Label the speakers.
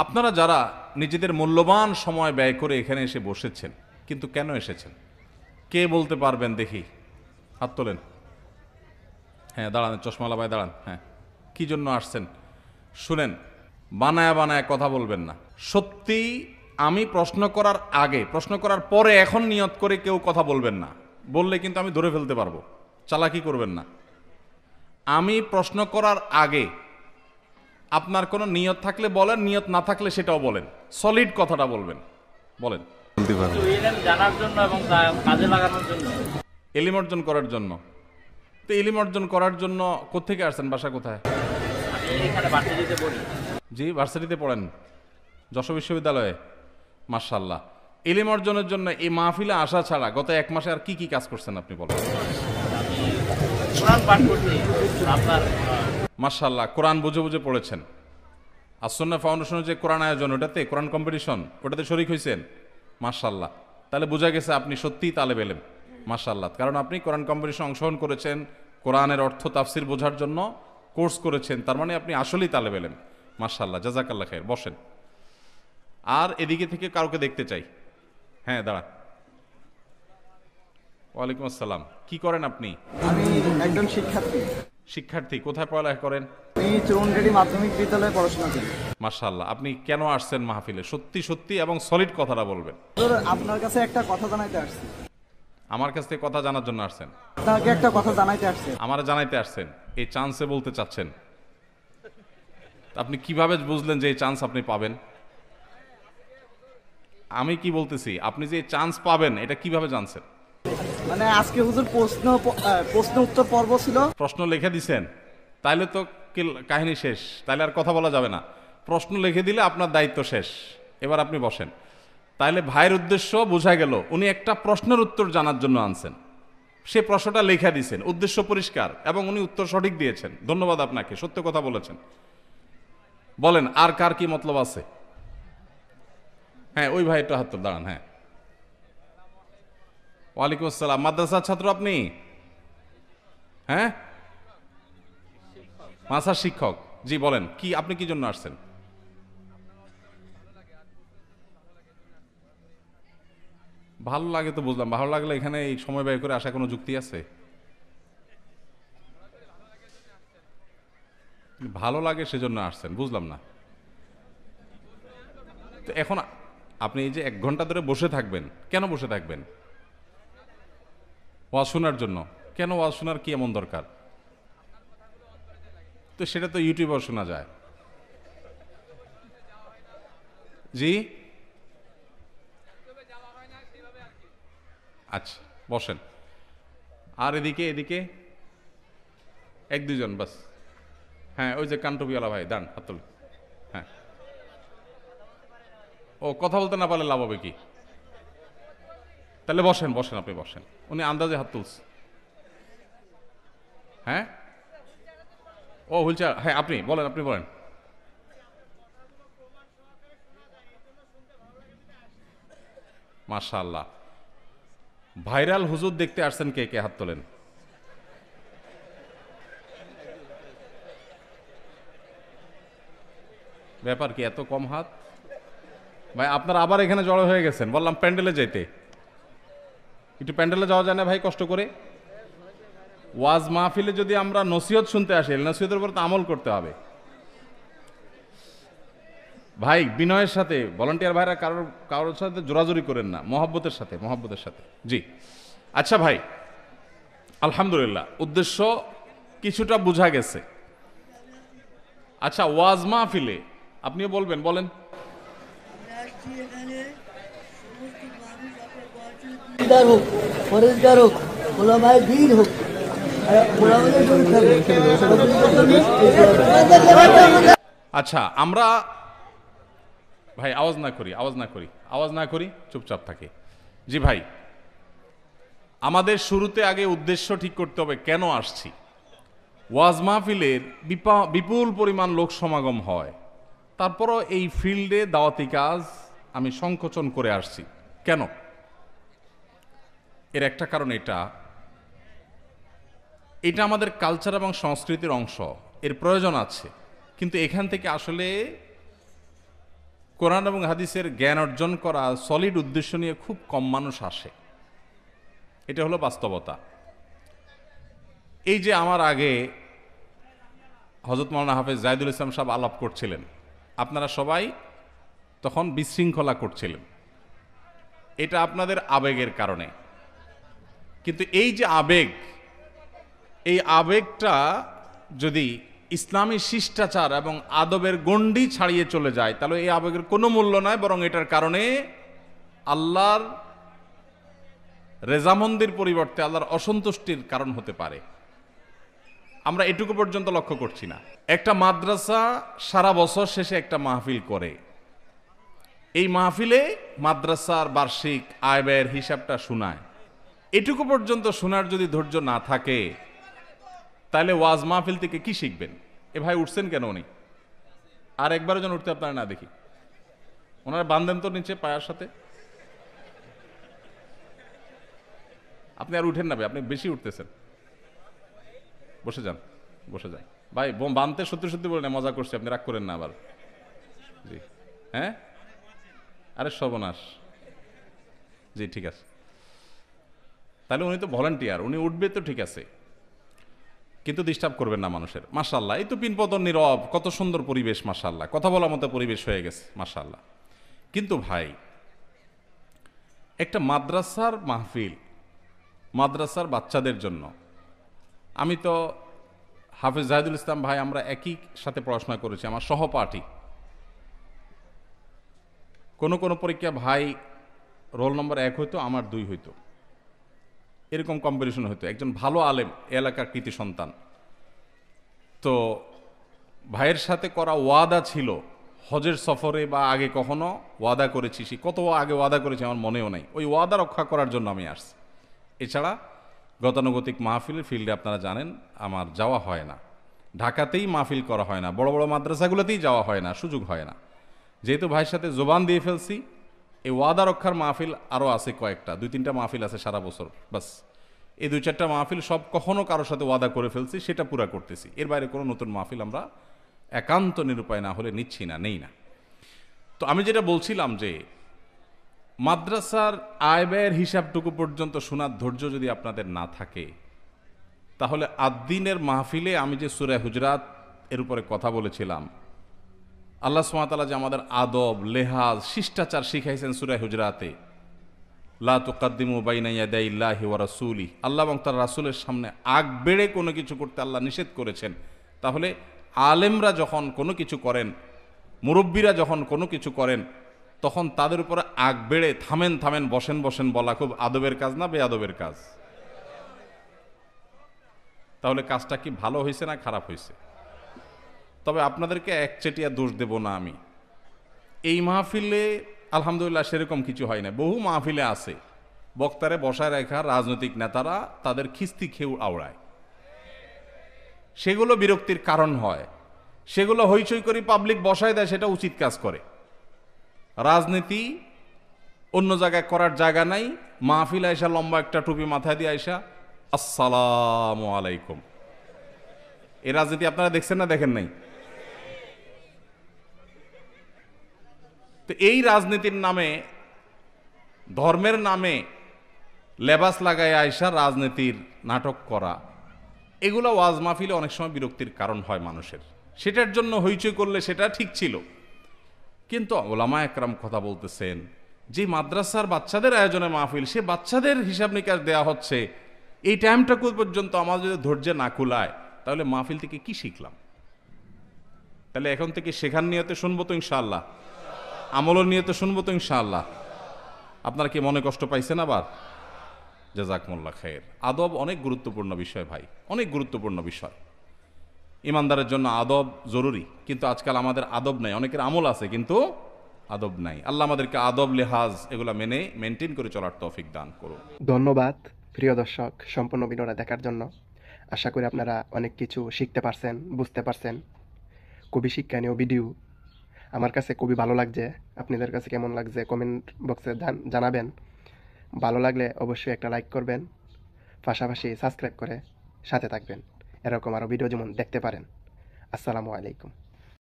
Speaker 1: আপনারা যারা নিজেদের মূল্যবান সময় ব্যয় করে এখানে এসে বসেছেন, কিন্তু কেন এসেছেন? কে বলতে পারবেন দেখি? হাত তোলেন। হ্যাঁ, দাঁড়ান, চশমালা ভাই দাঁড়ান। হ্যাঁ, কি জন্য আসছেন? শুনেন, বানায় বানায় কথা বলবেন না। সত্যি আমি প্রশ্ন করার আগে, প্রশ্ন করার পরে এখন নিয়ত করে কেউ কথা বলবেন না। বললে কিন্তু আমি ধরে ফেলতে পারবো। চালাকি করবেন না। আমি প্রশ্ন করার আগে আপনার কোনো নিয়ত থাকলে বলেন, নিয়ত না থাকলে সেটাও বলেন। সলিড কথাটা বলবেন। বলেন।
Speaker 2: ইলম জানার জন্য এবং কাজে লাগানোর জন্য।
Speaker 1: ইলম অর্জন করার জন্য। তো ইলম অর্জন করার জন্য কোত্থেকে আসছেন? বাসা কোথায়?
Speaker 2: আমি এখানে ভার্সিটিতে পড়ি।
Speaker 1: জি, ভার্সিটিতে পড়েন, যশোর বিশ্ববিদ্যালয়ে। মাশাআল্লাহ। ইলম অর্জনের জন্য এই মাহফিলে আসা ছাড়া গত এক মাসে আর কি কি কাজ করছেন আপনি বলেন?
Speaker 2: কোরআন পাঠ করছি আপনার।
Speaker 1: মাশাআল্লাহ, কোরআন বুঝে বুঝে পড়েছেন। আসন্না ফাউন্ডেশনের যে কোরআন আয়োজন, ওটাতে কোরআন কম্পিটিশন, ওটাতে শরিক হয়েছেন। মাশাআল্লাহ, তাহলে বোঝা গেছে আপনি সত্যিই তালেব ইলম। মাশাআল্লাহ, কারণ আপনি কোরআন কম্পিটিশন অংশগ্রহণ করেছেন, কোরআনের অর্থ তাফসির বোঝার জন্য কোর্স করেছেন, তার মানে আপনি আসলেই তালেব ইলম। মাশাআল্লাহ, জাযাকাল্লাহ খাইর। বসেন। আর এদিকে থেকে কাউকে দেখতে চাই। হ্যাঁ, দাঁড়ান। ওয়ালাইকুম আসসালাম। কি করেন আপনি?
Speaker 3: আমি একজন শিক্ষার্থী।
Speaker 1: শিক্ষার্থী। কোথায় পড়ালেখা করেন?
Speaker 3: আমি চুরুনডেরি মাধ্যমিক বিদ্যালয়ে পড়াশোনা করি।
Speaker 1: মাশাআল্লাহ, আপনি কেন আসছেন মাহফিলে? সত্যি সত্যি এবং সলিড কথাটা বলবেন।
Speaker 3: স্যার, আপনার কাছে একটা কথা জানাইতে আসছি।
Speaker 1: আমার কাছ থেকে কথা জানার জন্য আসছেন?
Speaker 3: আপনাকে একটা কথা জানাইতে আসছে।
Speaker 1: আমার জানাইতে আসছেন, এই চান্সে বলতে চাচ্ছেন। আপনি কিভাবে বুঝলেন যে এই চান্স আপনি পাবেন? আমি কি বলতেছি, আপনি যে চান্স পাবেন এটা কিভাবে জানছেন?
Speaker 3: মানে আজকে হুজুর প্রশ্ন উত্তর পর্ব ছিল।
Speaker 1: প্রশ্ন লিখে দিছেন, তাইলে তো কাহিনী শেষ, তাইলে আর কথা বলা যাবে না। প্রশ্ন লিখে দিলে আপনার দায়িত্ব শেষ। এবার আপনি বসেন। তাইলে ভাইয়ের উদ্দেশ্য বোঝা গেল, উনি একটা প্রশ্নের উত্তর জানার জন্য আনছেন। সে প্রশ্নটা লেখা দিয়েছেন, উদ্দেশ্য পরিষ্কার, এবং উনি উত্তর সঠিক দিয়েছেন। ধন্যবাদ আপনাকে, সত্য কথা বলেছেন। বলেন, আর কার কি মতলব আছে? হ্যাঁ, ওই ভাই একটু হাত তোল, দাঁড়ান। হ্যাঁ, ওয়ালাইকুম আসসালাম। মাদ্রাসার ছাত্র আপনি? হ্যাঁ, মাদ্রাসার শিক্ষক। জি, বলেন, কি আপনি কি জন্য আসছেন? ভালো লাগে তো বুঝলাম, ভালো লাগলে এখানে এই সময় ব্যয় করে আসা কোনো যুক্তি আছে? ভালো লাগে সেজন্য আসছেন, বুঝলাম না। তো এখন আপনি এই যে 1 ঘন্টা ধরে বসে থাকবেন, কেন বসে থাকবেন? ওয়াজ শোনার জন্য। কেন ওয়াজ শোনার কি এমন দরকার? তো সেটা তো ইউটিউবেও শোনা যায়। জি, আচ্ছা, বসেন। আর এদিকে এদিকে 1-2 জন বাস। হ্যাঁ, ওই যে কান্টবিওয়ালা ভাই, দাঁড়ান, হাত তুলুন। হ্যাঁ, ও কথা বলতে না পারলে লাভ হবে কি? তাহলে বসেন, বসেন, আপনি বসেন। উনি আন্দাজে হাত তুলছে। হ্যাঁ, ও হুইল চেয়ার। হ্যাঁ, আপনি বলেন, আপনি বলেন। মাশাআল্লাহ, ভাইরাল হুজুর দেখতে আসছেন কে কে? হাত তোলেন। ব্যাপার কি এত কম হাত? ভাই, আপনারা আবার এখানে জড়ো হয়ে গেছেন। বললাম প্যান্ডেলে যাইতে। একটু প্যান্ডেলে যাওয়া যায় না ভাই, কষ্ট করে? ওয়াজ মাহফিলে যদি আমরা নসিহত শুনতে আসি, নসিহতের উপর তো আমল করতে হবে ভাই। বিনয়ের সাথে ভলান্টিয়ার ভাইরা কারোর সাথে জোরাজুরি করেন না, মহব্বতের সাথে, মহব্বতের সাথে। জি, আচ্ছা ভাই, আলহামদুলিল্লাহ, উদ্দেশ্য কিছুটা বোঝা গেছে। আচ্ছা, ওয়াজ মাহফিলে আপনিও বলবেন, বলেন।
Speaker 4: হোক, পরিষ্কার হোক, ওলামায়ে দ্বীন হোক,
Speaker 1: আচ্ছা, আমরা ভাই আওয়াজ না করি, আওয়াজ না করি, আওয়াজ না করি, চুপচাপ থাকি। জি ভাই, আমাদের শুরুতে আগে উদ্দেশ্য ঠিক করতে হবে, কেন আসছি। ওয়াজ মাহফিলের বিপুল পরিমাণ লোক সমাগম হয়, তারপরও এই ফিল্ডে দাওয়াতি কাজ আমি সংকোচন করে আসছি। কেন? এর একটা কারণ এটা আমাদের কালচার এবং সংস্কৃতির অংশ, এর প্রয়োজন আছে। কিন্তু এখান থেকে আসলে কোরআন এবং হাদিসের জ্ঞান অর্জন করা সলিড উদ্দেশ্য নিয়ে খুব কম মানুষ আসে, এটা হলো বাস্তবতা। এই যে আমার আগে হযরত মাওলানা হাফেজ জাহিদুল ইসলাম সাহেব আলাপ করছিলেন, আপনারা সবাই তখন বিশৃঙ্খলা করছিলেন, এটা আপনাদের আবেগের কারণে। কিন্তু এই যে আবেগ, এই আবেগটা যদি ইসলামী শিষ্টাচার এবং আদবের গণ্ডি ছাড়িয়ে চলে যায়, তাহলে এই আবেগের কোনো মূল্য নাই, বরং এটার কারণে আল্লাহর রেজামন্দির পরিবর্তে আল্লাহর অসন্তুষ্টির কারণ হতে পারে। আমরা এটুকু পর্যন্ত লক্ষ্য করছি না। একটা মাদ্রাসা সারা বছর শেষে একটা মাহফিল করে, এই মাহফিলে মাদ্রাসার বার্ষিক আয় ব্যয়ের হিসাবটা শোনায়। এটুকু পর্যন্ত শোনার যদি ধৈর্য না থাকে, তাহলে ওয়াজ মাহফিল থেকে কি শিখবেন? এ ভাই উঠছেন কেন উনি? আর একবারও যেন উঠতে আপনারা না দেখি। ওনারা বান্ধেন তো নিচে পায়ের সাথে। আপনি আর উঠেন না ভাই, আপনি বেশি উঠতেছেন। বসে যান, বসে যান ভাই। বানতে সত্যি সত্যি বলেন, মজা করছি, আপনি রাগ করেন না আবার। জি হ্যাঁ, আরে সর্বনাশ। জি ঠিক আছে, তাহলে উনি তো ভলান্টিয়ার, উনি উঠবে তো ঠিক আছে, কিন্তু ডিস্টার্ব করবেন না মানুষের। মাশাআল্লাহ, এই তো পিনপতন নীরব, কত সুন্দর পরিবেশ, মাশাআল্লাহ, কথা বলার মতো পরিবেশ হয়ে গেছে, মাশাআল্লাহ। কিন্তু ভাই, একটা মাদ্রাসার মাহফিল, মাদ্রাসার বাচ্চাদের জন্য, আমি তো হাফেজ জাহিদুল ইসলাম ভাই, আমরা একই সাথে পড়াশোনা করেছি, আমার সহপাঠী। কোন কোন পরীক্ষা ভাই রোল নম্বর 1 হইতো, আমার 2 হইতো, এরকম কম্পিটিশন হইতো। একজন ভালো আলেম, এলাকার কৃতি সন্তান। তো ভাইয়ের সাথে করা ওয়াদা ছিল, হজের সফরে বা আগে কখনো ওয়াদা করেছি, কত আগে ওয়াদা করেছি আমার মনেও নাই, ওই ওয়াদা রক্ষা করার জন্য আমি আসছি। এছাড়া গতানুগতিক মাহফিলের ফিল্ডে আপনারা জানেন আমার যাওয়া হয় না, ঢাকাতেই মাহফিল করা হয় না, বড় বড় মাদ্রাসাগুলোতেই যাওয়া হয় না, সুযোগ হয় না। যেহেতু ভাইয়ের সাথে জোবান দিয়ে ফেলছি, এই ওয়াদা রক্ষার মাহফিল আরও আছে কয়েকটা, 2-3টা মাহফিল আছে সারা বছর, বাস এই 2-4টা মাহফিল সব কখনো কারোর সাথে ওয়াদা করে ফেলছি, সেটা পুরা করতেছি। এর বাইরে কোনো নতুন মাহফিল আমরা একান্ত নিরুপায় না হলে নিচ্ছি না, নেই না। তো আমি যেটা বলছিলাম যে মাদ্রাসার আয় ব্যয়ের হিসাবটুকু পর্যন্ত শোনার ধৈর্য যদি আপনাদের না থাকে, তাহলে আদ্দিনের মাহফিলে আমি যে সূরা হুজরাত এর উপরে কথা বলেছিলাম, আল্লাহ সুবহানাহু ওয়া তাআলা যে আমাদের আদব, লেহাজ, শিষ্টাচার শিখাইছেন সূরা হুজরাতে, লা তুকাদ্দিমু বাইনা ইয়াদাইল্লাহি ওয়া রাসূলিহি, আল্লাহ এবং তার রাসূলের সামনে আগ বেড়ে কোনো কিছু করতে আল্লাহ নিষেধ করেছেন। তাহলে আলেমরা যখন কোনো কিছু করেন, মুরব্বীরা যখন কোনো কিছু করেন, তখন তাদের উপরে আগ বেড়ে থামেন থামেন, বসেন বসেন বলা খুব আদবের কাজ না বেআদবের কাজ? তাহলে কাজটা কি ভালো হয়েছে না খারাপ হয়েছে? তবে আপনাদেরকে একচেটিয়া দোষ দেব না আমি। এই মাহফিলে আলহামদুলিল্লাহ সেরকম কিছু হয় না। বহু মাহফিলে আছে বক্তারে বসায় রাখা রাজনৈতিক নেতারা তাদের খিস্তি খেউ আওড়ায়, সেগুলো বিরক্তির কারণ হয়। সেগুলো হইচই করে পাবলিক বসায় দেয়, সেটা উচিত কাজ করে। রাজনীতি অন্য জায়গায় করার জায়গা নাই। মাহফিল আয়সা লম্বা একটা টুপি মাথায় দিয়ে আয়সা আসসালামু আলাইকুম, এই রাজনীতি আপনারা দেখছেন না দেখেন নাই? তো এই রাজনীতির নামে, ধর্মের নামে লেবাস লাগায় আয়সা রাজনীতির নাটক করা, এগুলো ওয়াজ মাহফিলে অনেক সময় বিরক্তির কারণ হয় মানুষের। সেটার জন্য হইচই করলে সেটা ঠিক ছিল, কিন্তু ওলামা একরাম কথা বলতেছেন যে মাদ্রাসার বাচ্চাদের আয়োজনে মাহফিল, সে বাচ্চাদের হিসাব নিকাশ দেয়া হচ্ছে, এই টাইমটাকু পর্যন্ত আমার যদি ধৈর্য না কুলায়, তাহলে মাহফিল থেকে কি শিখলাম? তাহলে এখন থেকে শেখার নিয়তে শুনবো তো ইনশাআল্লাহ, আমলের নিয়তে শুনবো তো ইনশাআল্লাহ। আপনারা কি মনে কষ্ট পাইছেন আবার? জাযাকুমুল্লাহ খায়ের। আদব অনেক গুরুত্বপূর্ণ বিষয় ভাই, অনেক গুরুত্বপূর্ণ বিষয়। ইমানদারের জন্য আদব জরুরি, কিন্তু আজকাল আমাদের আদব নাই। অনেকের আমল আছে কিন্তু আদব নাই। আল্লাহ আমাদেরকে আদব, লেহাজ এগুলা মেনটেন করে চলার তৌফিক দান করুন।
Speaker 5: ধন্যবাদ প্রিয় দর্শক সম্পূর্ণ ভিডিওটা দেখার জন্য। আশা করি আপনারা অনেক কিছু শিখতে পারছেন, বুঝতে পারছেন। খুবই শিক্ষণীয় ভিডিও, আমার কাছে খুবই ভালো লাগছে। আপনাদের কাছে কেমন লাগছে কমেন্ট বক্সে জানাবেন। ভালো লাগলে অবশ্যই একটা লাইক করবেন, পাশাপাশি সাবস্ক্রাইব করে সাথে থাকবেন। এরকম আরও ভিডিও যেমন দেখতে পারেন। আসসালামু আলাইকুম।